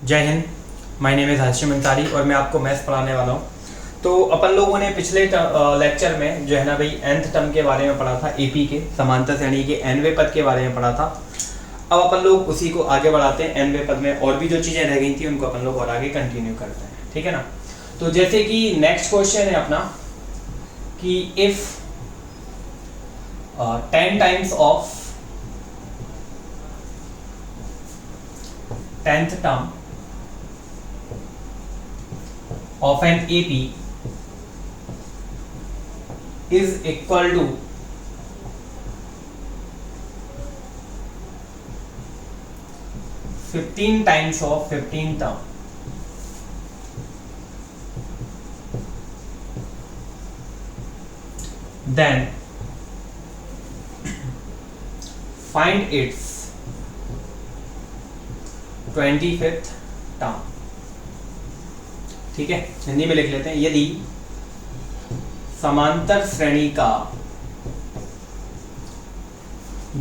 जय Hind. My name is Hashim Ansari और मैं आपको मैथ्स पढ़ाने वाला हूँ। तो अपन लोगों ने पिछले लेक्चर में जो है ना भाई nth टर्म के बारे में पढ़ा था, एपी के समांतर श्रेणी के nवें पद के बारे में पढ़ा था। अब अपन लोग उसी को आगे बढ़ाते हैं। nवें पद में और भी जो चीज़ें रह गई थी उनको अपन लोग और आगे कंटिन्यू करते हैं, ठीक है ना। तो जैसे कि नेक्स्ट क्वेश्चन है अपना कि if 10 times of 10th term of an AP is equal to 15 times of 15th term, then find its 25th term. ठीक है, हिंदी में लिख लेते हैं। यदि समांतर श्रेणी का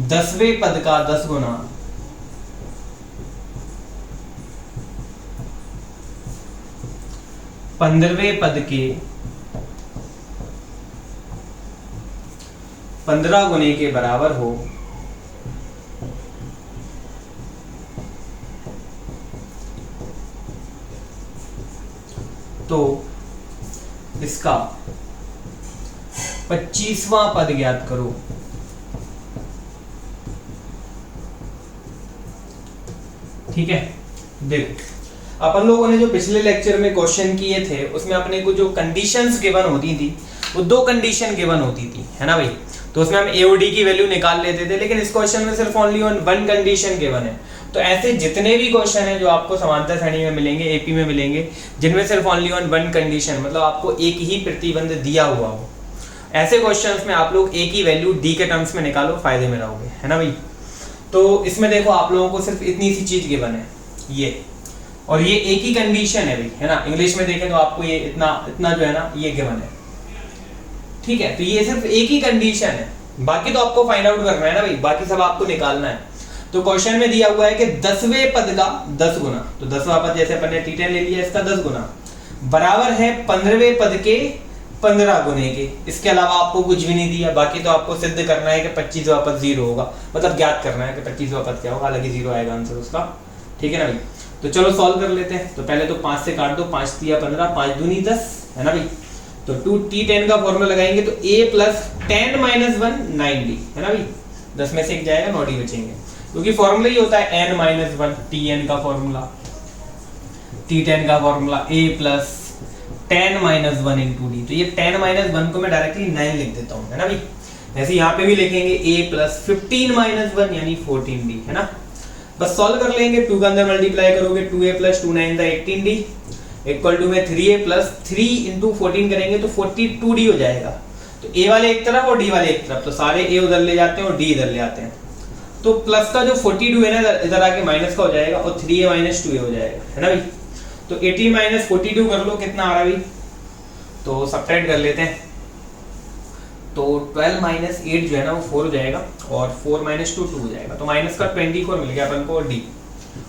10वें पद का 10 गुना 15वें पद के 15 गुने के बराबर हो तो इसका 25वां पद ज्ञात करो। ठीक है, देखो अपन लोगों ने जो पिछले लेक्चर में क्वेश्चन किए थे उसमें अपने को जो कंडीशंस गिवन होती थी वो दो कंडीशन गिवन होती थी, है ना भाई। तो उसमें हम एओडी की वैल्यू निकाल लेते थे, लेकिन इस क्वेश्चन में सिर्फ ओनली वन कंडीशन गिवन है। तो ऐसे जितने भी क्वेश्चन हैं जो आपको समांतर श्रेणी में मिलेंगे, एपी में मिलेंगे, जिनमें सिर्फ ओनली वन कंडीशन मतलब आपको एक ही प्रतिबंध दिया हुआ हो, ऐसे क्वेश्चंस में आप लोग एक ही वैल्यू डी के टर्म्स में निकालो, फायदे में रहोगे, है ना भाई। तो इसमें देखो आप लोगों को सिर्फ इतनी सी चीज गिवन है ये, और ये एक ही कंडीशन है भाई, है ना। इंग्लिश में देखें तो आपको ये इतना जो है ना ये गिवन है, ठीक है। तो ये सिर्फ एक ही कंडीशन है, बाकी तो आपको फाइंड आउट करना है ना भाई, बाकी सब आपको निकालना है। तो क्वेश्चन में दिया हुआ है कि 10वें पद का 10 गुना, तो 10वां पद जैसे अपन ने T10 ले लिया, इसका 10 गुना बराबर है 15वें पद के 15 गुने के। इसके अलावा आपको कुछ भी नहीं दिया, बाकी तो आपको सिद्ध करना है कि 25वां पद 0 होगा, मतलब ज्ञात करना है कि 25वां पद क्या होगा, हालांकि 0 आएगा आंसर उसका, ठीक है ना भाई। तो चलो सॉल्व कर लेते हैं। तो पहले तो 5 से काट दो, 5 तिया 15, 5 दूनी 10, है ना भाई। तो 2T10 का फॉर्मूला लगाएंगे तो a प्लस 10 माइनस 1 9d, है ना भाई। 10 में से एक जाएगा, 9d बचेंगे, क्योंकि फॉर्मूला ही होता है n माइनस 1 Tn का फॉर्मूला, T10 का formula a plus 10 minus 1 into D. तो ये 10 माइनस 1 को मैं डायरेक्टली 9 लिख देता हूँ, है ना भाई। ऐसे यहाँ पे भी लिखेंगे a प्लस 15 माइनस 1 यानी 14d, है ना। बस सॉल्व कर लेंगे, 2 का अंदर मल्टीप्लाई करोगे 2a plus 2 9 18d equal to में 3a प्लस 3 इंटू 14 करेंगे तो 42d हो जाएगा। तो a वाले एक तरफ और d वाले एक तरफ, तो सारे a उधर ले जाते हैं और d इधर ले आते हैं। तो प्लस का जो 42 है ना इधर आके माइनस का हो जाएगा और 3a माइनस 2a हो जाएगा, है ना भाई। तो 18 माइनस 42 कर लो, कितना आ रहा है भाई, तो सब्ट्रैक्ट कर लेते हैं। तो 12 माइनस 8 जो है ना वो 4 हो जाएगा और 4 माइनस 2 2 हो जाएगा, तो माइनस का 24 मिल गया अपन को d,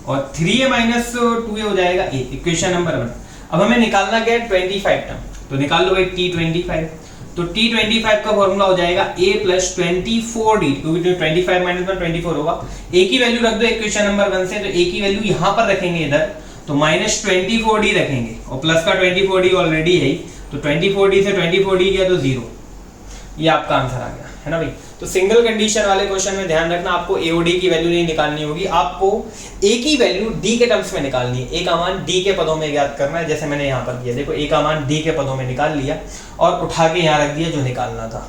और 3a माइनस 2a हो जाएगा a, इक्वेशन नंबर 1। अब हमें निकालना क्या है 25 टर्म, तो निकाल लो भाई T25। तो T25 का फॉर्मूला हो जाएगा a प्लस 24d, क्योंकि 25 माइनस 1 24 होगा। a की वैल्यू रख दो इक्वेशन नंबर 1 से, तो a की वैल्यू यहाँ पर रखेंगे इधर, तो माइनस 24d रखेंगे और प्लस का 24d ऑलरेडी है, तो 24d से 24d गया तो 0। ये आपका आंसर आ गया, है ना भाई। तो सिंगल कंडीशन वाले क्वेश्चन में ध्यान रखना, आपको एओडी की वैल्यू नहीं निकालनी होगी, आपको ए की वैल्यू डी के टर्म्स में निकालनी है। ए का मान डी के पदों में ज्ञात करना है, जैसे मैंने यहाँ पर किया, देखो ए का मान डी के पदों में निकाल लिया और उठा के यहाँ रख दिया जो निकालना था।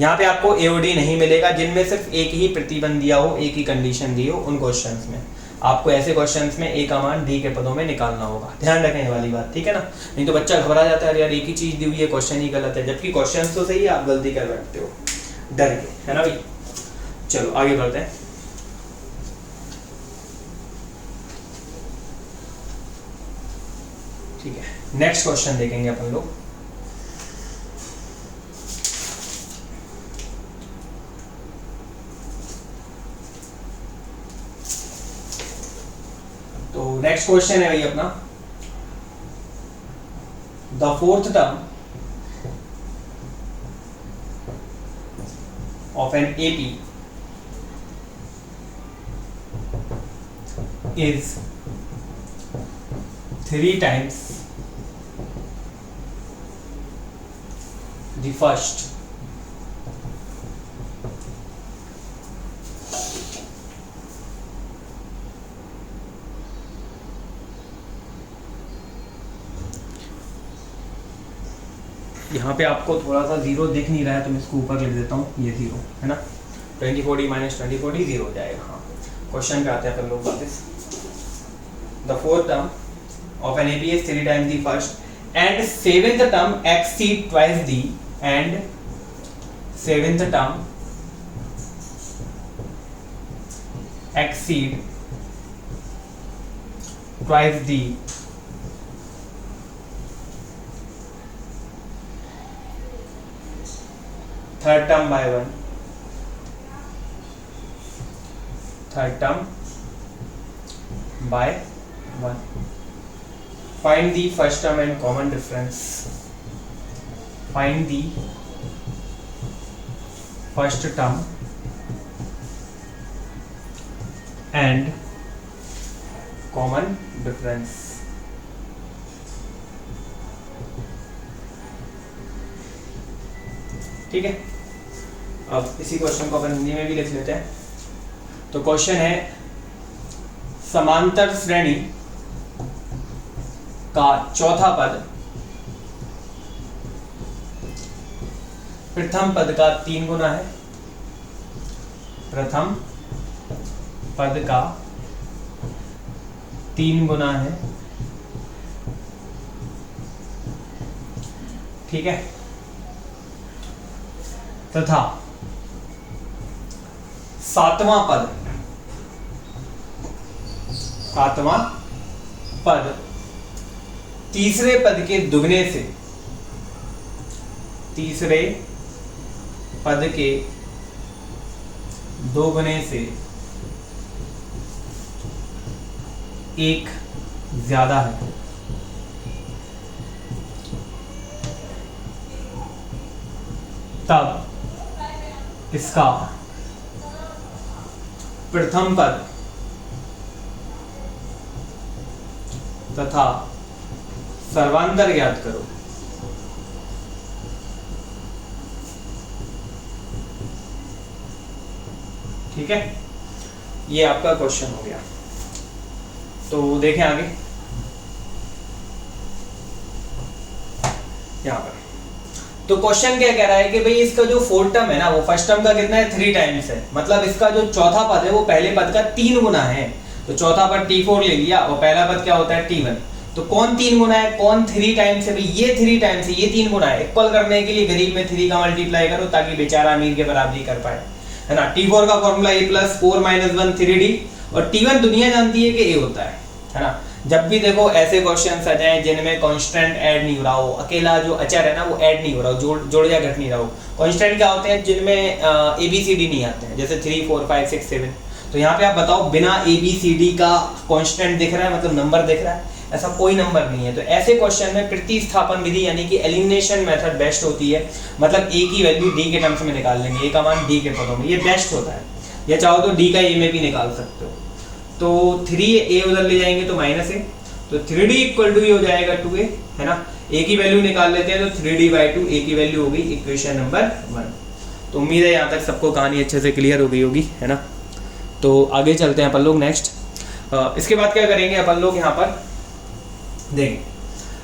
यहाँ पे आपको एओडी नहीं मिलेगा जिनमें सिर्फ एक ही प्रतिबंध दिया हो, एक ही कंडीशन दी हो, उन क्वेश्चंस में आपको ऐसे क्वेश्चंस में ए का मान डी के पदों में निकालना होगा। ध्यान रखें ये वाली बात, ठीक है ना। नहीं तो बच्चा घबरा जाता है, यार एक ही चीज दी हुई है, क्वेश्चन ही गलत है, जबकि क्वेश्चन तो सही है, आप गलती कर बैठते हो डर के, है ना भाई। चलो आगे बढ़ते हैं। ठीक है, नेक्स्ट क्वेश्चन देखेंगे अपन लोग। तो तो नेक्स्ट क्वेश्चन है भाई अपना, the fourth term of an AP is 3 times the first. यहाँ पे आपको थोड़ा सा जीरो दिख नहीं रहा है तो मैं इसको ऊपर लिख देता हूँ, ये जीरो है ना, 2040 माइनस 2040 जीरो हो जाएगा। हाँ, क्वेश्चन पे आते हैं अपन लोग वापस। The fourth term of an AP is 3 times the first, and seventh term exceed twice the, and seventh term exceed twice the third term by 1, third term by 1. Find the first term and common difference. Find the first term and common difference. ठीक है, अब इसी question को अपन हिंदी में भी लिख लेते हैं। तो क्वेश्चन है, समांतर श्रेणी का चौथा पद प्रथम पद का 3 गुना है। प्रथम पद का 3 गुना है। ठीक है, तथा सातवां पद तीसरे पद के दुगने से, तीसरे पद के दोगुने से एक ज्यादा है। तब इसका प्रथम पद तथा सर्वांतर ज्ञात करो। ठीक है, ये आपका क्वेश्चन हो गया। तो देखें आगे यहां पर। तो क्वेश्चन क्या कह रहा है कि भाई इसका जो फोर्थ टर्म है ना, वो फर्स्ट टर्म का कितना है, 3 टाइम्स है। मतलब इसका जो चौथा पद है वो पहले पद का 3 गुना है। तो चौथा पद T4 ले लिया और पहला पद क्या होता है, T1। तो कौन 3 गुना है, कौन 3 टाइम्स है, भाई ये 3 टाइम्स है, ये 3 गुना है। इक्वल करने के लिए गरीब में 3 का मल्टीप्लाई करो ताकि बेचारा अमीर के बराबरी कर पाए, है ना। T4 का फॉर्मूला A + 4 - 1 3D, और T1 दुनिया जानती है कि A होता है ना। जब भी देखो ऐसे क्वेश्चंस आ जाएं जिनमें कांस्टेंट ऐड नहीं हो रहा हो, अकेला जो अचर है ना वो ऐड नहीं हो रहा हो, जोड़ या घट नहीं रहा हो। कांस्टेंट क्या होते हैं, जिनमें ABCD नहीं आते हैं, जैसे 3 4 5 6 7। तो यहाँ पे आप बताओ, बिना ABCD का कांस्टेंट दिख रहा है, मतलब नंबर दिख रहा है, ऐसा कोई नंबर नहीं है। तो ऐसे क्वेश्चन में प्रतिस्थापन विधि यानी कि एलिमिनेशन मेथड बेस्ट होती है। मतलब A की वैल्यू D के टर्म्स में निकाल लेंगे, A का मान D के पदों में, ये बेस्ट होता है। या चाहो तो D का A में भी निकाल सकते हो। तो 3A उधर ले जाएंगे तो -A, तो 3D = ये हो जाएगा 2A, है ना। A की वैल्यू निकाल लेते हैं तो 3D/2 A की वैल्यू हो गई इक्वेशन नंबर 1। तो उम्मीद है यहाँ तक सबको कहानी अच्छे से क्लियर हो गई होगी, है ना। तो आगे चलते हैं अपन लोग नेक्स्ट। इसके बाद क्या करेंगे अपन लोग, यहाँ पर देखें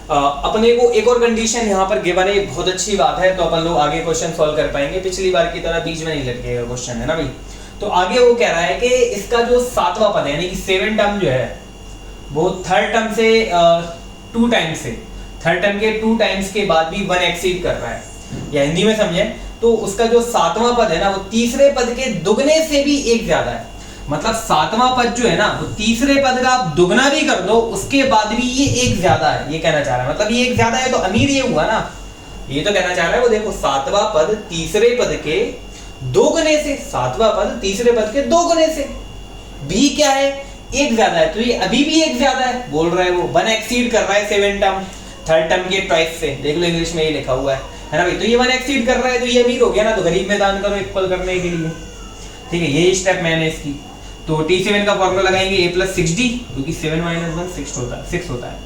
अपने को एक और कंडीशन यहाँ पर गिवन है, बहुत अच्छी बात है। तो अपन लोग आगे क्वेश्चन सॉल्व कर पाएंगे, पिछली बार की तरह बीच में नहीं लटकेगा क्वेश्चन, है ना भाई। तो आगे वो कह रहा है कि इसका जो सातवां पद है यानी कि 7 टर्म जो है वो थर्ड टर्म से 2 टाइम्स से, थर्ड टर्म के 2 टाइम्स के बाद भी 1 एक्सीड कर रहा है। या हिंदी में समझे तो उसका जो सातवां पद है ना वो तीसरे पद के दुगने से भी एक ज्यादा है। मतलब सातवां पद जो है ना वो तीसरे पद का आप दुगना भी कर दो उसके बाद भी ये एक ज्यादा है, ये कहना चाह रहा है। मतलब ये एक ज्यादा है तो अमीर ये हुआ ना, ये तो कहना चाह रहा है। वो देखो सातवां पद तीसरे पद के 2 गुने से, सातवां पद तीसरे पद के 2 गुने से। बी क्या है, एक ज्यादा है, तो ये अभी भी एक ज्यादा है बोल रहा है वो, 1 एक्सीड कर रहा है 7 टर्म थर्ड टर्म के ट्वाइस से, देख लो इंग्लिश में ये लिखा हुआ है ना भाई। तो ये 1 एक्सीड कर रहा है तो ये अमीर हो गया ना, तो गरीब में दान करो इक्वल करने के लिए, ठीक है। यही स्टेप मैंने इसकी, तो T7 का फॉर्मूला लगाएंगे a + 6d, क्योंकि 7 - 1 6 होता है,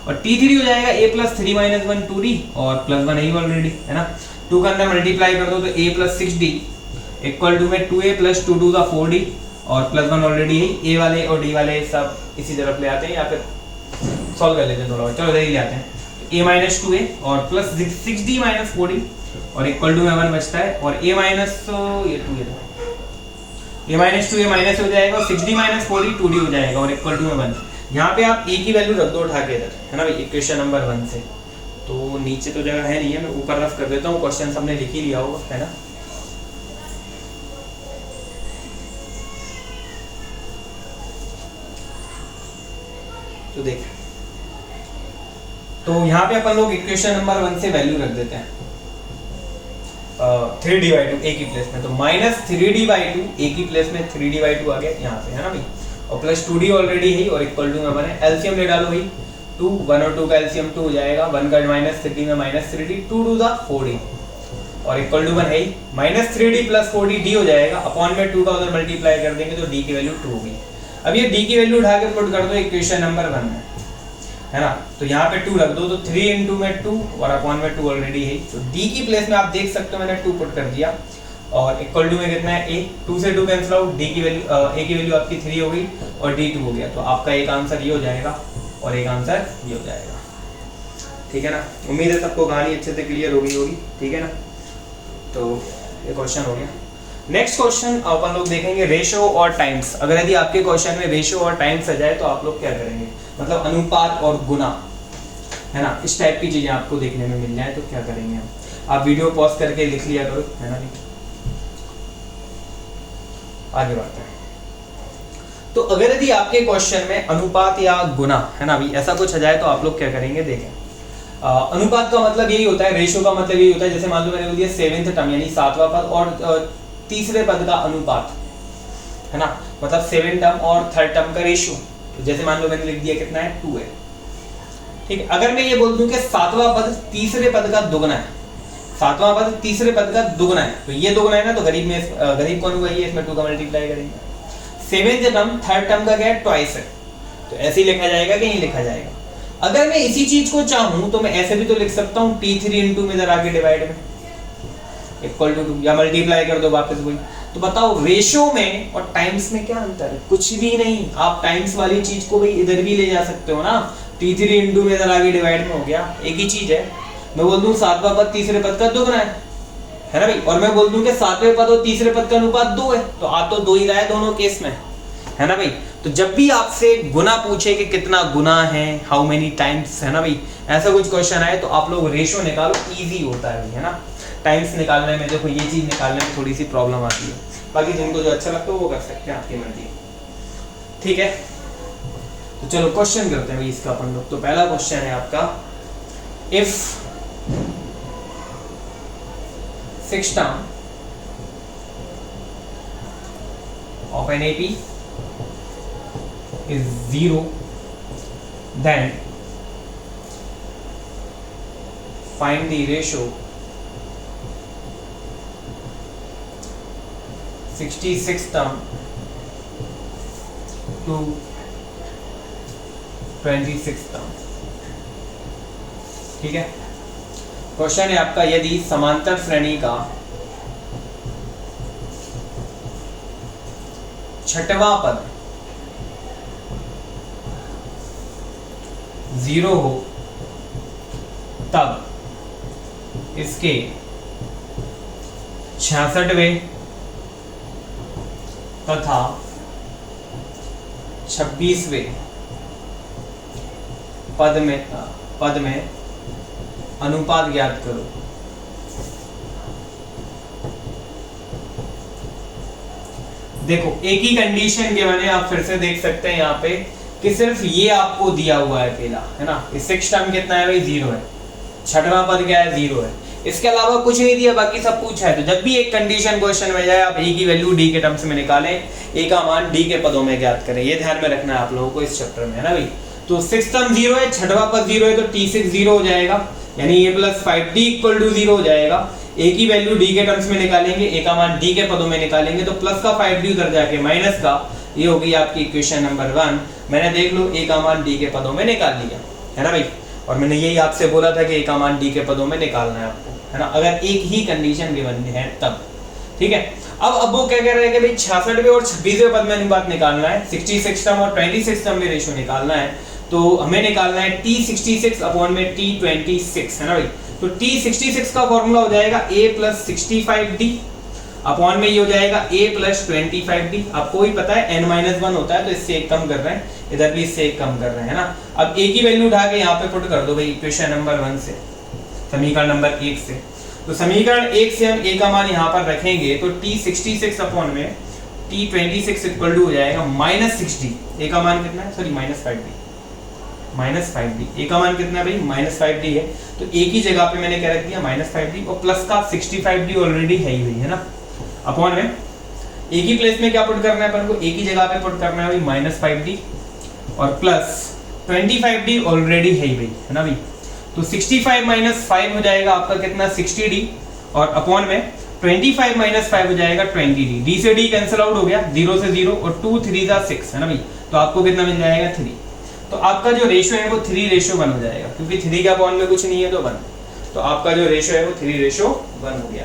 और T3 हो जाएगा a + 3 - 1 2d, और +1 है ऑलरेडी, है ना। 2 का अंदर मल्टीप्लाई कर दो तो a + 6d इक्वल टू में 2a + 2 2 4d, और +1 ऑलरेडी है। a वाले और d वाले सब इसी तरफ ले आते हैं, या फिर सॉल्व कर लेते हैं थोड़ा, चलो इधर ही ले आते हैं। तो a - 2a और + 6d - 4d, और इक्वल टू में 1 बचता है, और a माइनस ये 2 है, a - 2a माइनस हो जाएगा, और 6d - 4d 2d हो जाएगा, और इक्वल टू में 1। यहाँ पे आप a की वैल्यू रख दो उठा के इधर, है ना भाई, इक्वेशन नंबर 1 से। तो नीचे तो जगह है नहीं है, मैं ऊपर रफ कर देता हूँ, क्वेश्चन हमने लिख ही लिया होगा, है ना। तो देख, तो यहाँ पे अपन लोग इक्वेशन नंबर 1 से वैल्यू रख देते हैं 3d/2 a की प्लेस में, तो -3d/2 a की प्लेस में 3d/2 आ गया यहाँ पे, है ना भाई, और प्लस 2d ऑलरेडी है, और इक्वल टू में 1 है। एलसीएम ले डालो भाई, 2 1 और 2 का एलसीएम 2 हो जाएगा, 1 का -3d में -3d 2 2 4d, और इक्वल टू 1 है ही, -3d + 4d d हो जाएगा, अपॉन में 2 का उधर मल्टीप्लाई कर देंगे तो d की वैल्यू 2 होगी। अब ये d की वैल्यू उठा के पुट कर दो इक्वेशन नंबर 1 में, है ना। तो यहाँ पे 2 रख दो, तो 3 × में 2 और अपॉन में 2 ऑलरेडी है, तो d की प्लेस में आप देख सकते हो मैंने 2 पुट कर दिया, और इक्वल टू में कितना है a, 2 से 2 कैंसिल आउट, d की वैल्यू a की वैल्यू आपकी 3 हो गई, और d 2 हो गया। तो आपका एक आंसर ये हो जाएगा, और एक आंसर ये हो जाएगा, ठीक है ना। उम्मीद है सबको कहानी अच्छे से क्लियर हो गई होगी, ठीक है ना। तो ये क्वेश्चन हो गया। नेक्स्ट क्वेश्चन अपन लोग देखेंगे रेशो और टाइम्स। अगर यदि आपके क्वेश्चन में रेशो और टाइम्स आ जाए तो आप लोग क्या करेंगे, मतलब अनुपात और गुना, है ना, इस टाइप की चीजें आपको देखने में मिल जाए तो क्या करेंगे हम। आप वीडियो पॉज करके लिख लिया करो, है ना। आगे बढ़ते हैं। तो अगर यदि आपके क्वेश्चन में अनुपात या गुना, है ना भाई, ऐसा कुछ आ जाए तो आप लोग क्या करेंगे, देखें। अनुपात का मतलब यही होता है, रेशो का मतलब यही होता है, जैसे मान लो मैंने बोल दिया 7th टर्म यानी 7वां पद और तीसरे पद का अनुपात, है ना, मतलब 7 टर्म और थर्ड टर्म का रेशियो। तो जैसे मान लो मैंने लिख दिया कितना है, 2 है, ठीक है। अगर मैं ये बोल दूं कि 7वां पद तीसरे पद का दुगना है, 7वां पद तीसरे पद का दुगना है, तो ये दुगना है ना, तो गरीब कौन हुआ, ये, इसमें 2 का मल्टीप्लाई करेंगे। 7th टर्म थर्ड टर्म का क्या है, ट्वाइस है, तो ऐसे ही लिखा जाएगा कि नहीं लिखा जाएगा। अगर मैं इसी चीज को चाहूं तो मैं ऐसे भी तो लिख सकता हूं, T3 × में इधर आके डिवाइड में इक्वल टू 2, या मल्टीप्लाई कर दो वापस वही। तो बताओ रेशो में और टाइम्स में क्या अंतर है, कुछ भी नहीं। आप टाइम्स वाली चीज को भाई इधर भी ले जा सकते हो ना, T3 × में इधर आगे डिवाइड में हो गया, एक ही चीज है। मैं बोल दूं 7वां पद तीसरे पद का दुगना है ना भाई, और मैं बोल दूं कि 7वें पद और तीसरे पद का अनुपात 2 है, तो आ तो 2 ही रहा है दोनों केस में, है ना भाई। तो जब भी आपसे गुना पूछे कि कितना गुना है, हाउ मेनी टाइम्स, है ना भाई, ऐसा कुछ क्वेश्चन आए तो आप लोग रेशो निकालो, इजी होता है ना। टाइम्स निकालने में देखो ये चीज निकालने में थोड़ी सी प्रॉब्लम आती है, बाकी जिनको जो अच्छा लगता है वो कर सकते हैं, आपकी मर्जी, ठीक है। तो चलो क्वेश्चन करते हैं भाई इसका अपन लोग। तो पहला क्वेश्चन है आपका, if 6 term of an AP is 0, then find the ratio 66 term to 26 term, ठीक है। क्वेश्चन है आपका, यदि समांतर श्रेणी का छठवां पद 0 हो तब इसके 66वें तथा 26वें पद में अनुपात ज्ञात करो। देखो एक ही कंडीशन के बने, आप फिर से देख सकते हैं यहाँ पे कि सिर्फ ये आपको दिया हुआ है अकेला, है ना। 6 टर्म कितना है भाई, 0 है, छठवां पद क्या है, 0 है। इसके अलावा कुछ नहीं दिया, बाकी सब पूछा है। तो जब भी एक कंडीशन क्वेश्चन में जाए आप ए की वैल्यू डी के टर्म्स में निकालें, ए का मान डी के पदों में ज्ञात करें। ये ध्यान में रखना है आप लोगों को इस चैप्टर में, है ना भाई। तो 6 टर्म 0 है, छठवां पद 0 है, तो t6 0 हो जाएगा, यानी a + 5d = 0 हो जाएगा। a की वैल्यू d के टर्म्स में निकालेंगे, a का मान d के पदों में निकालेंगे, तो प्लस का 5d उधर जाके माइनस का, ये होगी आपकी इक्वेशन नंबर 1। मैंने देख लो a का मान d के पदों में निकाल लिया, है ना भाई। और मैंने यही आपसे बोला था कि a का मान d के पदों में निकालना है आपको, है ना, अगर एक ही कंडीशन गिवन है तब, ठीक है। अब वो क्या कह रहे हैं कि भाई 66वें और 26वें पद में बात निकालना है, 66 टर्म और 26 टर्म में रेशियो निकालना है। तो हमें निकालना है t66 अपॉन में t26, है ना भाई। तो t66 का फॉर्मूला हो जाएगा a + 65d अपॉन में ये हो जाएगा a + 25d। आपको ही पता है n-1 होता है, तो इससे एक कम कर रहे हैं, इधर भी इससे एक कम कर रहे हैं, है ना। अब a की वैल्यू उठा के यहाँ पे पुट कर दो भाई इक्वेशन नंबर 1 से, समीकरण नंबर 1 से। तो समीकरण 1 से हम a का मान यहाँ पर रखेंगे, तो t66 अपॉन में t26 इक्वल टू हो जाएगा -60। a का मान कितना है, सॉरी -5d, a का मान कितना है भाई -5d है। तो a की जगह पे मैंने क्या रख दिया -5d, और प्लस का 65d ऑलरेडी है ही, है ना, अपॉन में a की प्लेस में क्या पुट करना है अपन को, a की जगह पे पुट करना है भाई -5d और प्लस 25d ऑलरेडी है ही भाई, है ना भाई। तो 65 - 5 हो जाएगा आपका कितना 60d, और अपॉन में 25 - 5 हो जाएगा 20d। d से d कैंसिल आउट हो गया, 0 से 0, और 2 3 = 6, है ना भाई। तो आपको कितना मिल जाएगा 3। तो आपका जो रेशियो है वो 3:1 हो जाएगा, क्योंकि 3 के अपॉन में कुछ नहीं है तो 1। तो आपका जो रेशियो है वो 3:1 हो गया,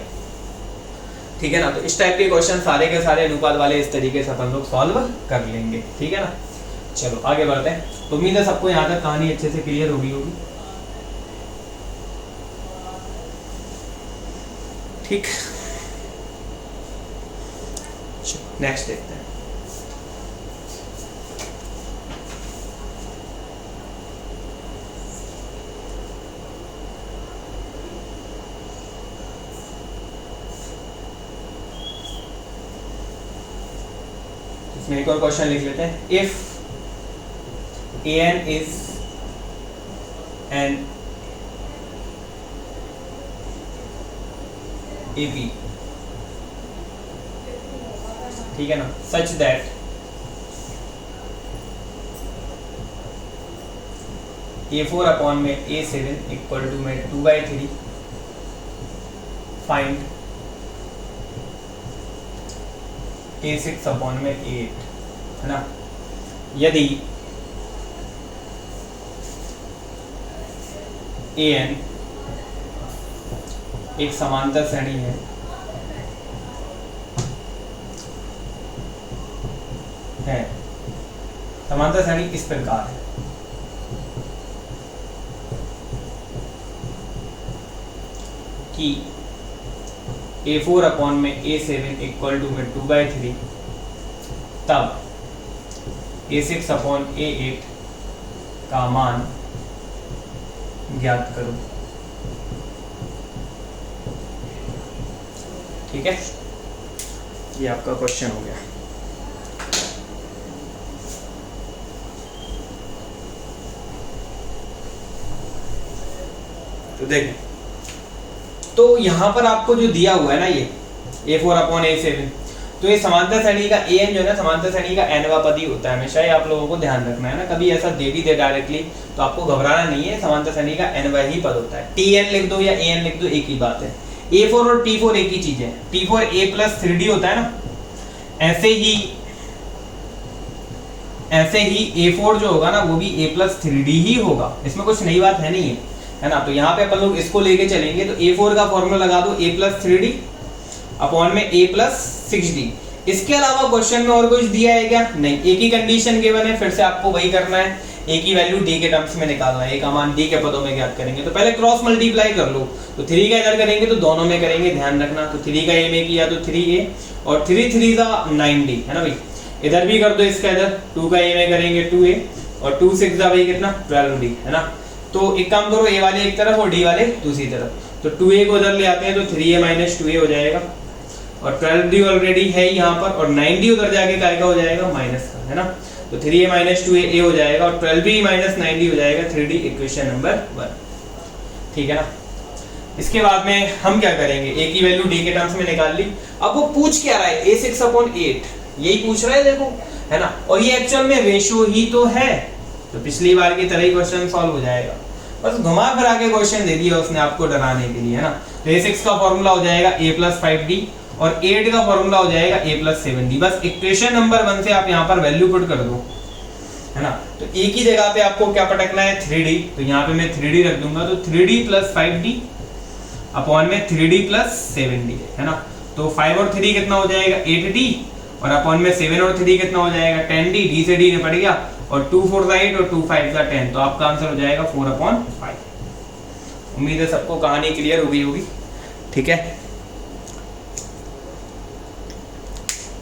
ठीक है ना। तो इस टाइप के क्वेश्चन सारे के सारे अनुपात वाले इस तरीके से अपन लोग सॉल्व कर लेंगे, ठीक है ना। चलो आगे बढ़ते हैं। तो उम्मीद है सबको यहाँ तक कहानी अच्छे से क्लियर हो गई होगी, ठीक। नेक्स्ट देखते हैं। इसमें एक और क्वेश्चन लिख लेते हैं। If an is an AP, ठीक है ना, such that A4 अपॉन में A7 इक्वल टू में 2/3, फाइंड A6 अपॉन में A8, है ना। यदि an एक समांतर श्रेणी है समांतर श्रेणी इस प्रकार है कि A4 अपॉन में A7 इक्वल टू में 2/3, तब A6 अपॉन A8 का मान ज्ञात करो, ठीक है। ये आपका क्वेश्चन हो गया। तो देखें, तो यहां पर आपको जो दिया हुआ है ना ये A4 अपॉन A7, तो ये समांतर श्रेणी का an जो है ना, समांतर श्रेणी का nवां पद ही होता है हमेशा। ये आप लोगों को ध्यान रखना है ना, कभी ऐसा दे भी दे डायरेक्टली तो आपको घबराना नहीं है। समांतर श्रेणी का nवां ही पद होता है। tn लिख दो या an लिख दो, एक ही बात है। A4 और T4 एक ही चीज है। T4 A + 3D होता है ना, ऐसे ही A4 जो होगा ना वो भी A + 3D ही होगा, इसमें कुछ नई बात है नहीं है ना। तो यहाँ पे अपन लोग इसको लेके चलेंगे। तो A4 का फॉर्मूला लगा दो A + 3D अपॉन में A + 6D। इसके अलावा क्वेश्चन में और कुछ दिया है क्या? नहीं, एक ही कंडीशन गिवन है, फिर से आपको वही करना है, a की वैल्यू d के टर्म्स में निकालना है, a का मान d के पदों में ज्ञात करेंगे। तो पहले क्रॉस मल्टीप्लाई कर लो, तो 3 का इधर करेंगे तो दोनों में करेंगे, ध्यान रखना। तो 3 का a में किया तो 3a और 3 3 का 9d, है ना भाई। इधर भी कर दो इसका, इधर 2 का a में करेंगे 2a और 2 6 का भाई कितना 12d, है ना। तो एक काम करो, a वाले एक तरफ और d वाले दूसरी तरफ। तो 2a को इधर ले आते हैं तो 3a - 2a हो जाएगा और 12d ऑलरेडी है यहाँ पर और 9d उधर जाके काय का हो जाएगा माइनस का, है ना। तो 3a - 2a हो जाएगा और 12b - 9d हो जाएगा 3d, इक्वेशन नंबर 1, ठीक है ना। इसके बाद में हम क्या करेंगे, a की वैल्यू d के टर्म्स में निकाल ली। अब वो पूछ क्या रहा है, a6/8 यही पूछ रहा है, देखो है ना, और ये एक्चुअल में रेशियो ही तो है, तो पिछली बार की तरह ही क्वेश्चन सॉल्व हो जाएगा। बस घुमा फिरा के क्वेश्चन दे दिया उसने आपको डराने के लिए, है ना। तो a6 का फॉर्मूला हो जाएगा a + 5d और 8 का फॉर्मूला हो जाएगा a + 7d। बस इक्वेशन नंबर 1 से आप यहाँ पर वैल्यू पुट कर दो, है ना। तो a की जगह पे आपको क्या पटकना है, 3d, तो यहाँ पे मैं 3d रख दूंगा, तो 3d + 5d अपॉन में 3d + 7d, है ना। तो 5 और 3 कितना हो जाएगा, 8d, और अपॉन में 7 और 3 कितना हो जाएगा, 10d, d से d निपट गया, और 2 4 8 और 2 5 10, तो आपका आंसर हो जाएगा 4/5। उम्मीद है सबको कहानी क्लियर हो गई होगी, ठीक है।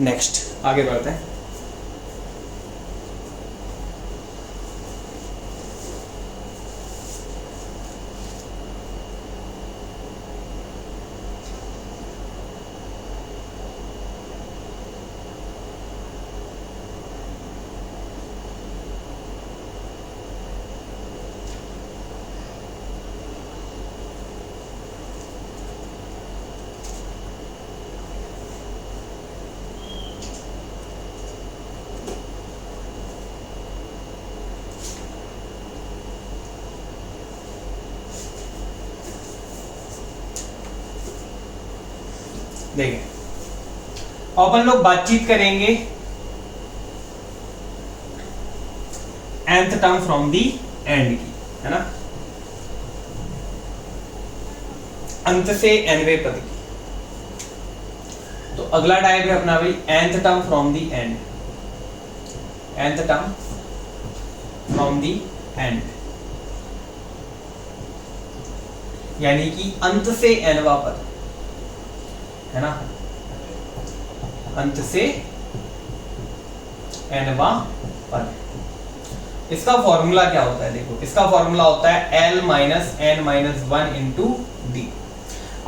नेक्स्ट आगे बढ़ते हैं। देखिए अपन लोग बातचीत करेंगे nth term from the and की, है ना, अंत से nवें पद की। तो अगला टाइप है अपना भाई nth term from the and, nth term from the and, यानी कि अंत से nवा पद, है ना, अंत से nवा पद। इसका फॉर्मूला क्या होता है, देखो इसका फॉर्मूला होता है l - n - 1 × d।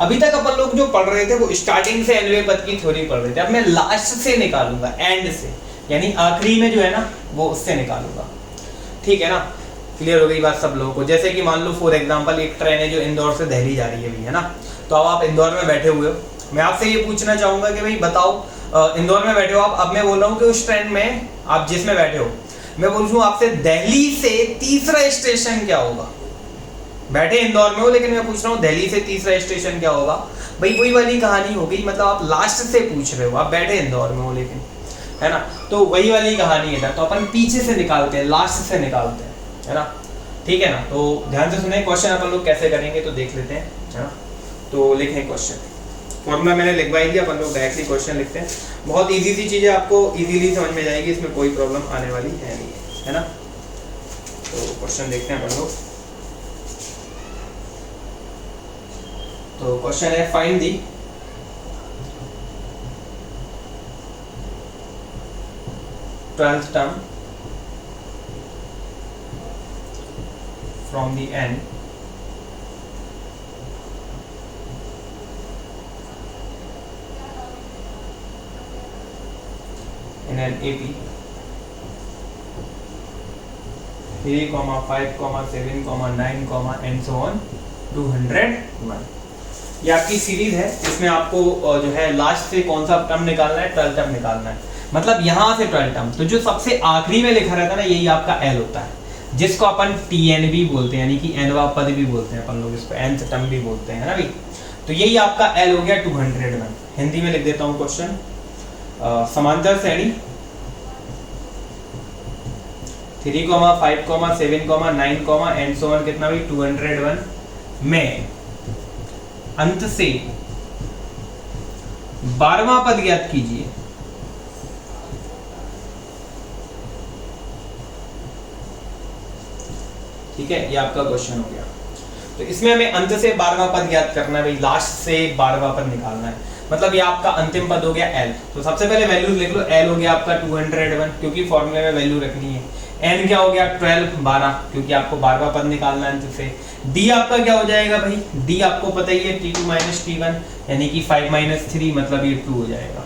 अभी तक अपन लोग जो पढ़ रहे थे वो स्टार्टिंग से nवें पद की थ्योरी पढ़ रहे थे, अब मैं लास्ट से निकालूंगा, एंड से, यानी आखिरी में जो है ना वो उससे निकालूंगा, ठीक है ना। क्लियर हो गई बात सब लोगों को। जैसे कि मान लो फॉर एग्जांपल एक ट्रेन है जो इंदौर से दिल्ली जा रही है भी, है ना, तो अब आप इंदौर में बैठे हुए हो, मैं आपसे ये पूछना चाहूंगा कि भाई बताओ इंदौर में बैठे हो आप, अब मैं बोल रहा हूँ कि उस ट्रेन में आप जिसमें बैठे हो, मैं बोल रहा हूँ आपसे दिल्ली से तीसरा स्टेशन क्या होगा। बैठे इंदौर में हो लेकिन मैं पूछ रहा हूँ दिल्ली से तीसरा स्टेशन क्या होगा, भाई वही वाली कहानी हो गई, मतलब आप लास्ट से पूछ रहे हो, आप बैठे इंदौर में हो लेकिन, है ना, तो वही वाली कहानी है। तो अपन पीछे से निकालते हैं, लास्ट से निकालते हैं, है ना, ठीक है ना। तो ध्यान से सुने, क्वेश्चन अपन लोग कैसे करेंगे तो देख लेते हैं, है ना। तो लिखें क्वेश्चन, फॉर्मूला मैंने लिखवा ही दिया, अपन लोग डायरेक्टली क्वेश्चन लिखते हैं। बहुत इजी सी चीज़ें आपको इजीली समझ में जाएगी, इसमें कोई प्रॉब्लम आने वाली है नहीं, है ना। तो क्वेश्चन देखते हैं अपन लोग। तो क्वेश्चन है find the twelfth term from the end in an AP 3, 5, 7, 9, and so on 201। ये आपकी सीरीज है, इसमें आपको जो है लास्ट से कौन सा टर्म निकालना है, 12 टर्म निकालना है, मतलब यहाँ से 12 टर्म। तो जो सबसे आखिरी में लिखा रहता है ना, यही आपका L होता है, जिसको अपन TN भी बोलते हैं, यानी कि nवा पद भी बोलते हैं अपन लोग, इसको nth टर्म भी बोलते हैं, है ना भाई। तो यही आपका L हो गया 201। हिंदी में लिख देता हूँ क्वेश्चन, समांतर श्रेणी 3, 5, 7, 9, एंड सो ऑन कितना भाई 201 में अंत से 12वां पद ज्ञात कीजिए। ठीक है, ये आपका क्वेश्चन हो गया। तो इसमें हमें अंत से 12वां पद ज्ञात करना है भाई, लास्ट से 12वां पद निकालना है, मतलब ये आपका अंतिम पद हो गया L। तो सबसे पहले वैल्यूज लिख लो, L हो गया आपका 201 क्योंकि फॉर्मूले में वैल्यू रखनी है, N क्या हो गया 12 क्योंकि आपको 12वां पद निकालना है अंत से, D आपका क्या हो जाएगा भाई, D आपको पता ही है T2 - T1 यानी कि 5 - 3 मतलब ये 2 हो जाएगा,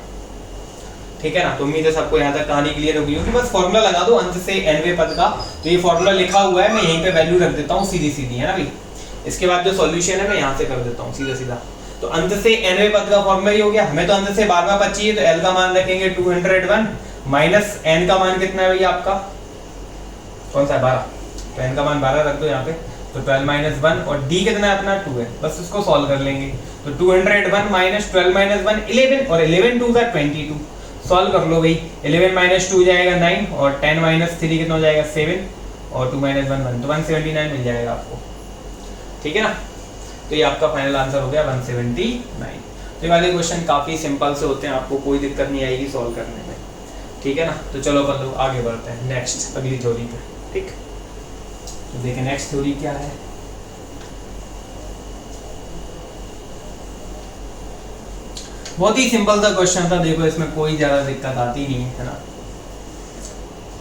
ठीक है ना। तो उम्मीद है सबको यहाँ तक कहानी क्लियर हो गई होगी। बस फॉर्मूला लगा दो अंत से nवें पद का, तो ये फॉर्मूला लिखा हुआ है, मैं यहीं पे वैल्यू रख देता हूँ सीधी सीधी, है ना भाई। इसके बाद जो सॉल्यूशन है मैं यहाँ से कर देता हूँ सीधा सीधा। तो अंत से nवें पद का फॉर्मूला ही हो गया, हमें तो अंत से 12वां पद चाहिए, तो l का मान रखेंगे 201 माइनस n का मान कितना है भैया आपका, कौन सा है 12, तो n का मान 12 रख दो यहाँ पे, तो 12 माइनस 1 और d कितना है अपना 2 है, बस इसको सॉल्व कर लेंगे। तो 201 माइनस 12 माइनस 1 11 और 11 2 का 22, सॉल्व कर लो भाई। 11 माइनस 2 जाएगा 9 और 10 माइनस 3 कितना हो जाएगा 7 और 2 माइनस 1 1, तो 179 मिल जाएगा आपको, ठीक है ना। तो ये आपका फाइनल आंसर हो गया 179। तो ये वाले क्वेश्चन काफ़ी सिंपल से होते हैं, आपको कोई दिक्कत नहीं आएगी सॉल्व करने में, ठीक है ना। तो चलो अपन लोग आगे बढ़ते हैं नेक्स्ट अगली थ्योरी पे, ठीक। तो देखें नेक्स्ट थ्योरी क्या है। बहुत ही सिंपल सा क्वेश्चन था, देखो इसमें कोई ज़्यादा दिक्कत आती नहीं है ना,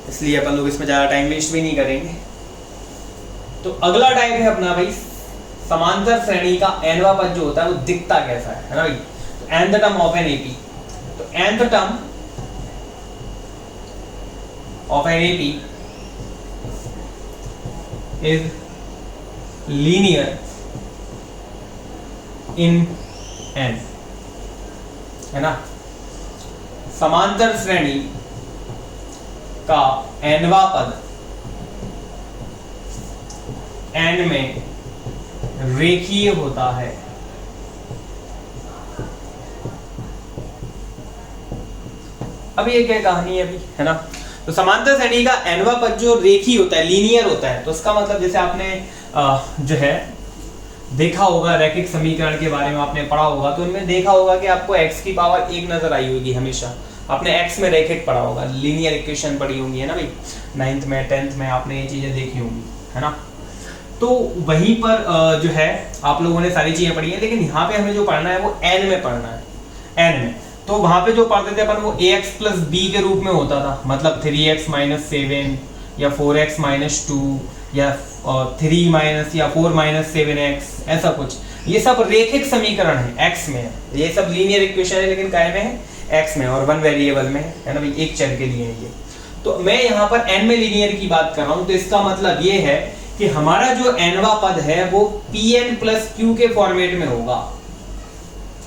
इसलिए अपन लोग इसमें ज़्यादा टाइम वेस्ट भी नहीं करेंगे। तो अगला टाइप है अपना भाई समांतर श्रेणी का nवां पद जो होता है वो दिखता कैसा है ना भाई। तो nth term of an AP, तो nth term of an AP is linear in n, है ना। समांतर श्रेणी का nवां पद n में रेखीय होता है। अभी ये क्या कहानी है अभी, है ना। तो समांतर श्रेणी का nवां पद जो रेखीय होता है, लीनियर होता है, तो उसका मतलब जैसे आपने जो है देखा होगा रैखिक समीकरण के बारे में आपने पढ़ा होगा, तो उनमें देखा होगा कि आपको x की पावर 1 नजर आई होगी हमेशा। आपने x में रैखिक पढ़ा होगा, लीनियर इक्वेशन पढ़ी होंगी, है ना भाई, 9th में 10th में आपने ये चीजें देखी होंगी, है ना। तो वहीं पर जो है आप लोगों ने सारी चीजें पढ़ी हैं, लेकिन यहाँ पे हमें जो पढ़ना है वो n में पढ़ना है, n में। तो वहां पे जो पढ़ते थे अपन वो ax प्लस b के रूप में होता था, मतलब 3x माइनस 7 या 4x माइनस 2 या 3 माइनस या 4 माइनस 7x, ऐसा कुछ। ये सब रेखिक समीकरण है, x में है, ये सब लीनियर इक्वेशन है, लेकिन काय में है x में, और वन वेरिएबल में है ना भाई, एक चर के लिए है ये। तो मैं यहाँ पर n में लीनियर की बात कर रहा हूँ, तो इसका मतलब ये है कि हमारा जो nवां पद है वो pn प्लस q के फॉर्मेट में होगा,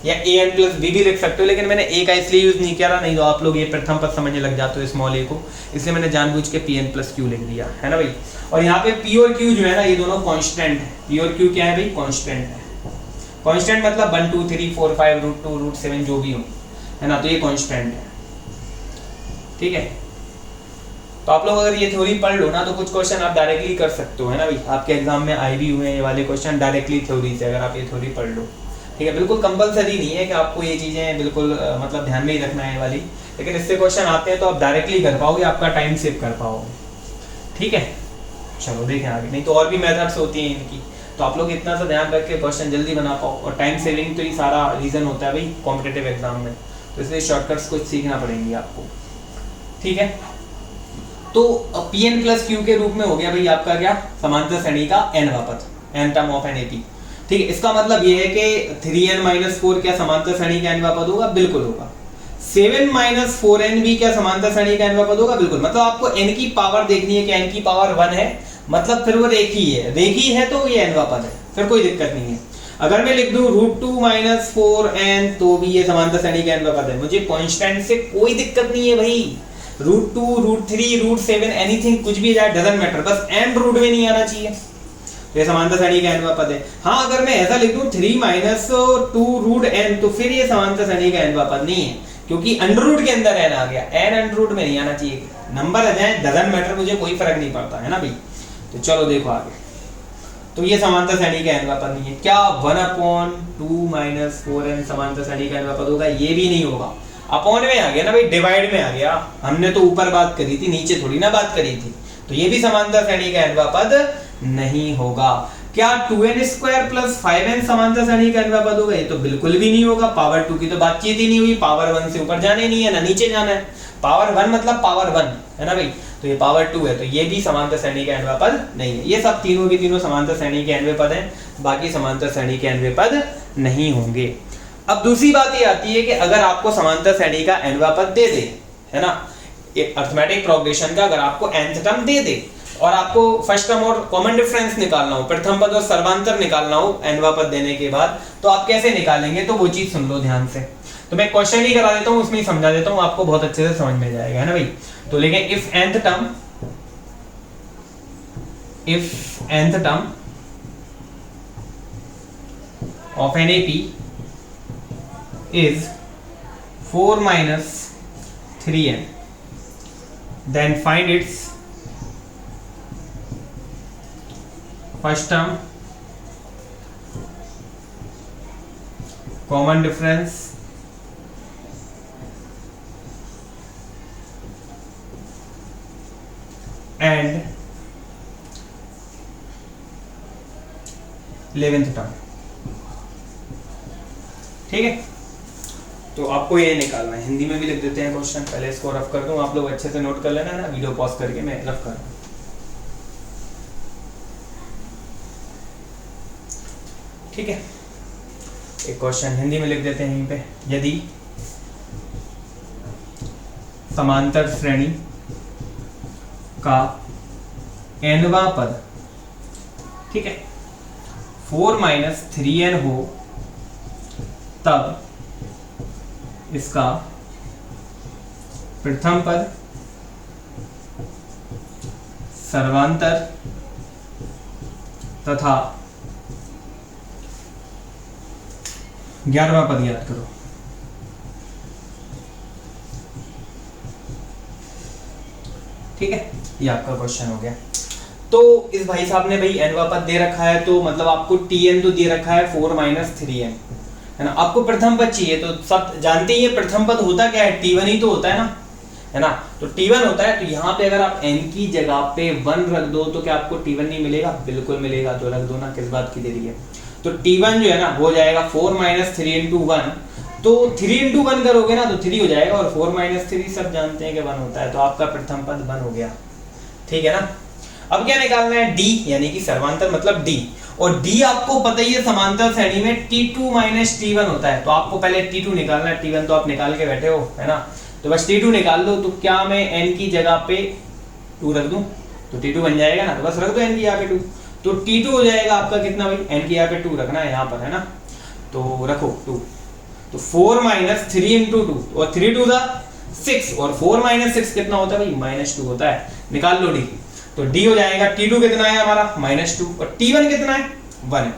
या an प्लस b भी लिख सकते हो, लेकिन मैंने a का इसलिए यूज नहीं किया, नहीं तो आप लोग ये प्रथम पद समझने लग जाते हो स्मॉल a को, इसलिए मैंने जानबूझ के pn प्लस q लिख दिया, है ना भाई। और यहाँ पे p और q जो है ना ये दोनों कांस्टेंट है। p और q क्या है भाई, कांस्टेंट है। कांस्टेंट मतलब 1 2 3 4 5 √2 √7 जो भी हो, है ना, तो ये कांस्टेंट है, ठीक है। तो आप लोग अगर ये थ्योरी पढ़ लो ना, तो कुछ क्वेश्चन आप डायरेक्टली कर सकते हो, है ना भाई। आपके एग्जाम में आए भी हुए हैं ये वाले क्वेश्चन डायरेक्टली थ्योरी से, अगर आप ये थ्योरी पढ़ लो, ठीक है। बिल्कुल कंपलसरी नहीं है कि आपको ये चीजें बिल्कुल मतलब ध्यान में ही रखना है वाली, लेकिन इससे क्वेश्चन आते हैं तो आप डायरेक्टली कर पाओगे, आपका टाइम सेव कर पाओगे, ठीक है। चलो देखें आगे, नहीं तो और भी मेथड्स होती हैं इनकी, तो आप लोग इतना सा ध्यान रख के क्वेश्चन जल्दी बना पाओ। और टाइम सेविंग तो ये सारा रीजन होता है भाई कॉम्पिटेटिव एग्जाम में, तो इसलिए शॉर्टकट्स कुछ सीखना पड़ेंगे आपको, ठीक है। तो pn प्लस q के रूप में हो गया भाई आपका क्या, समांतर श्रेणी का nवां पद, n term of an AP, ठीक है। इसका मतलब ये है कि 3n माइनस 4 क्या समांतर श्रेणी का nवां पद होगा, बिल्कुल होगा। 7 माइनस 4n भी क्या समांतर श्रेणी का nवां पद होगा, बिल्कुल। मतलब आपको n की पावर देखनी है कि n की पावर 1 है, मतलब फिर वो रेखीय है, रेखीय है तो ये nवां पद है, फिर कोई दिक्कत नहीं है। अगर मैं लिख दूं √2 माइनस 4n तो भी ये समांतर श्रेणी का nवां पद है, मुझे कांस्टेंट से कोई दिक्कत नहीं है भाई। √2 √3 √7 एनीथिंग कुछ भी जाए डजंट मैटर, बस n रूट में नहीं आना चाहिए, तो ये समांतर श्रेणी का nवां पद है। हाँ अगर मैं ऐसा लिख दूं 3 माइनस 2 रूट n तो फिर ये समांतर श्रेणी का nवां पद नहीं है, क्योंकि अंडर रूट के अंदर n आ गया, n अंडर रूट में नहीं आना चाहिए, नंबर आ जाए डजंट मैटर, मुझे कोई फर्क नहीं पड़ता, है ना भाई। तो चलो देखो आगे, तो ये समांतर श्रेणी का nवां पद नहीं है। क्या 1/2 माइनस 4n समांतर श्रेणी का nवां पद होगा, ये भी नहीं होगा। अपॉन में आ गया ना भाई, डिवाइड में आ गया, हमने तो ऊपर बात करी थी, नीचे थोड़ी ना बात करी थी, तो ये भी समांतर श्रेणी का nवां पद नहीं होगा। क्या 2n² प्लस 5n समांतर श्रेणी का nवां पद होगा, ये तो बिल्कुल भी नहीं होगा। पावर 2 की तो बातचीत ही नहीं हुई, पावर 1 से ऊपर जाने नहीं है ना नीचे जाना है, पावर 1 मतलब पावर 1, है ना भाई, तो ये पावर 2 है, तो ये भी समांतर श्रेणी का nवां पद नहीं है। ये सब तीनों की तीनों समांतर श्रेणी के nवें पद हैं, बाकी समांतर श्रेणी के nवें पद नहीं होंगे। अब दूसरी बात ये आती है कि अगर आपको समांतर श्रेणी का nवां पद दे दे, है ना, एक अरिथमेटिक प्रोग्रेशन का अगर आपको nth टर्म दे दे, और आपको फर्स्ट टर्म और कॉमन डिफरेंस निकालना हो, प्रथम पद और सर्वांतर निकालना हो nवा पद देने के बाद, तो आप कैसे निकालेंगे, तो वो चीज सुन लो ध्यान से। तो मैं क्वेश्चन ही करा देता हूँ, उसमें ही समझा देता हूँ, आपको बहुत अच्छे से समझ में जाएगा, है ना भाई। तो लेकिन if nth term of NAP is 4 minus 3n, then find its first term, common difference, and 11th term। ठीक है, तो आपको ये निकालना है। हिंदी में भी लिख देते हैं क्वेश्चन, पहले इसको रफ कर दूं, आप लोग अच्छे से नोट कर लेना ना, वीडियो पॉज करके मैं रफ कर दूं। ठीक है, एक क्वेश्चन हिंदी में लिख देते हैं यहीं पे। यदि समांतर श्रेणी का nवां पद, ठीक है, 4 minus 3n हो, तब इसका प्रथम पद, सर्वांतर तथा 11वां पद याद करो। ठीक है, ये आपका क्वेश्चन हो गया। तो इस भाई साहब ने भाई nवां पद दे रखा है, तो मतलब आपको tn तो दे रखा है 4 minus 3n, है ना। आपको प्रथम पद चाहिए, तो सब जानते ही है प्रथम पद होता क्या है, t1 ही तो होता है ना, है ना। तो t1 होता है, तो यहाँ पे अगर आप n की जगह पे 1 रख दो तो क्या आपको t1 नहीं मिलेगा, बिल्कुल मिलेगा। तो रख दो ना, किस बात की देरी है। तो t1 जो है ना हो जाएगा 4 minus 3 into 1, तो 3 into 1 करोगे ना तो 3 हो जाएगा, और 4 minus 3 सब जानते हैं कि 1 होता है, तो आपका प्रथम पद 1 हो गया। ठीक है ना। अब क्या निकालना है, d यानी कि सर्वांतर मतलब d, और d आपको पता ही है समांतर श्रेणी में t2 minus t1 होता है, तो आपको पहले t2 निकालना है, t1 तो आप निकाल के बैठे हो, है ना। तो बस t2 निकाल दो। तो क्या मैं n की जगह पे 2 रख दूं, तो t2 बन जाएगा ना, तो बस रख दो n की यहाँ पे 2, तो t2 हो जाएगा आपका कितना भाई, n की यहाँ पे 2 रखना है यहाँ पर, है ना। तो रखो 2, तो 4 minus 3 into 2, और 3 2 6, और 4 minus 6 कितना होता है भाई, -2 होता है। निकाल लो d, तो d हो जाएगा, t2 कितना है हमारा -2, और t1 कितना है 1 है,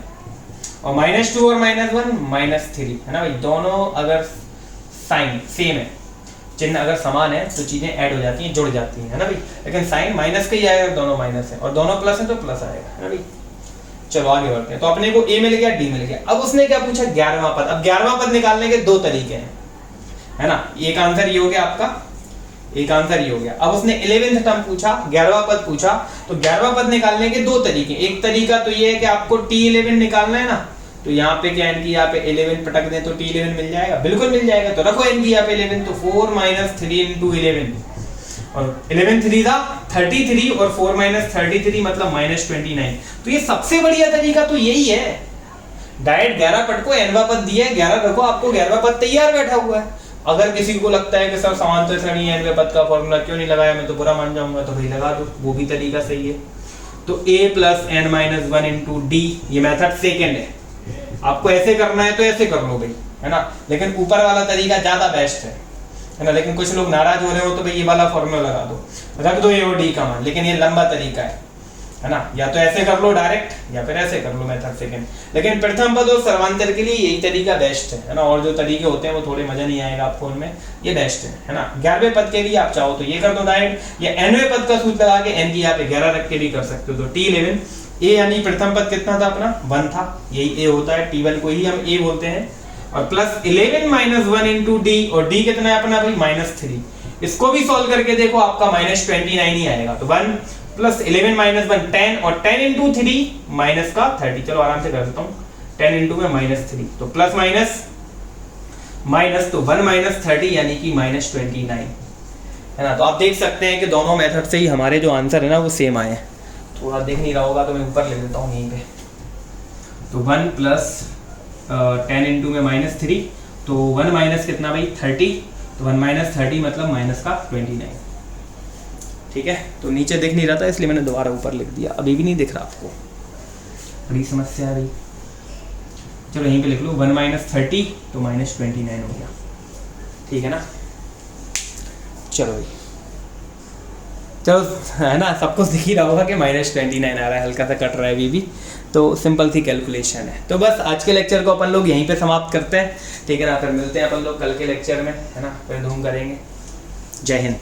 और -2 और -1 -3, है ना भाई। दोनों अगर साइन सेम है, चिन्ह अगर समान है तो चीजें ऐड हो जाती हैं, जुड़ जाती हैं, है ना भाई। लेकिन साइन माइनस का ही आएगा, दोनों माइनस है, और दोनों प्लस है तो प्लस आएगा, है ना भाई। चलो आगे बढ़ते हैं। तो अपने को a मिल गया, d मिल गया। अब उसने क्या पूछा, 11वां पद। अब 11वां पद निकालने के 2 तरीके हैं, है ना। एक आंसर ये हो गया आपका, एक आंसर ये हो गया। अब उसने 11th टर्म पूछा, 11वां पद पूछा, तो 11वां पद निकालने के 2 तरीके। एक तरीका तो ये है कि आपको t11 निकालना है ना, तो यहाँ पे क्या n की यहाँ पे 11 पटक दें तो t11 मिल जाएगा, बिल्कुल मिल जाएगा। तो रखो n की यहाँ पे 11, तो 4 minus 3 into 11, और 11 3 था 33, और 4 minus 33 मतलब -29। तो ये सबसे बढ़िया तरीका तो यही है, डायरेक्ट 11 पद को nवां पद दिया है, 11 रखो, आपको 11वां पद तैयार बैठा हुआ है। अगर किसी को लगता है कि सर समांतर श्रेणी nवें पद का फॉर्मूला क्यों नहीं लगाया, मैं तो बुरा मान जाऊंगा, तो भाई लगा दो, वो भी तरीका सही है। तो a plus n minus 1 into d, ये मेथड सेकंड है। आपको ऐसे करना है तो ऐसे कर लो भाई, है ना। लेकिन ऊपर वाला तरीका ज्यादा बेस्ट है ना। लेकिन कुछ लोग नाराज हो रहे हो तो भाई ये वाला फॉर्मूला लगा दो, रख दो a और d का मान, लेकिन ये लंबा तरीका है ना। या तो ऐसे कर लो डायरेक्ट, या फिर ऐसे कर लो मेथड सेकंड। लेकिन प्रथम पद और सर्वांतर के लिए यही तरीका बेस्ट है ना। और जो तरीके होते हैं वो थोड़े मजा नहीं आएगा आपको उनमें, ये बेस्ट है ना। 11वें पद के लिए आप चाहो तो ये कर दो डायरेक्ट, या nवें पद का सूत्र लगा के n की यहाँ पे 11 रख के भी कर सकते हो। तो t11 a यानी प्रथम पद कितना था अपना, 1 था, यही a होता है, t1 को ही हम a बोलते हैं, और प्लस 11 minus 1 into d, और d कितना है अपना भाई -3। इसको भी सॉल्व करके देखो, आपका -29 ही आएगा। तो 1 प्लस 11 minus 1 10, और 10 into 3 माइनस का 30। चलो आराम से कर देता हूँ, 10 into में -3, तो प्लस माइनस माइनस, तो 1 minus 30 यानी कि -29, है ना। तो आप देख सकते हैं कि दोनों मेथड से ही हमारे जो आंसर है ना वो सेम आए हैं। थोड़ा देख नहीं रहा होगा तो मैं ऊपर ले लेता हूँ यहीं पे। तो 1 प्लस 10 into में -3, तो 1 माइनस कितना भाई 30, तो 1 minus 30 मतलब माइनस का 29। ठीक है, तो नीचे दिख नहीं रहा था इसलिए मैंने दोबारा ऊपर लिख दिया, अभी भी नहीं दिख रहा आपको, बड़ी समस्या है भाई। चलो यहीं पे लिख लो 1 - 30 तो -29 हो गया, ठीक है ना। चलो भाई, चलो है ना, सब कुछ दिख ही रहा होगा कि -29 आ रहा है, हल्का सा कट रहा है अभी भी, तो सिंपल सी कैलकुलेशन है। तो बस आज के लेक्चर को अपन लोग यहीं पे समाप्त करते हैं, ठीक है ना। फिर मिलते हैं अपन लोग कल के लेक्चर में, है ना, फिर धूम करेंगे। जय हिंद।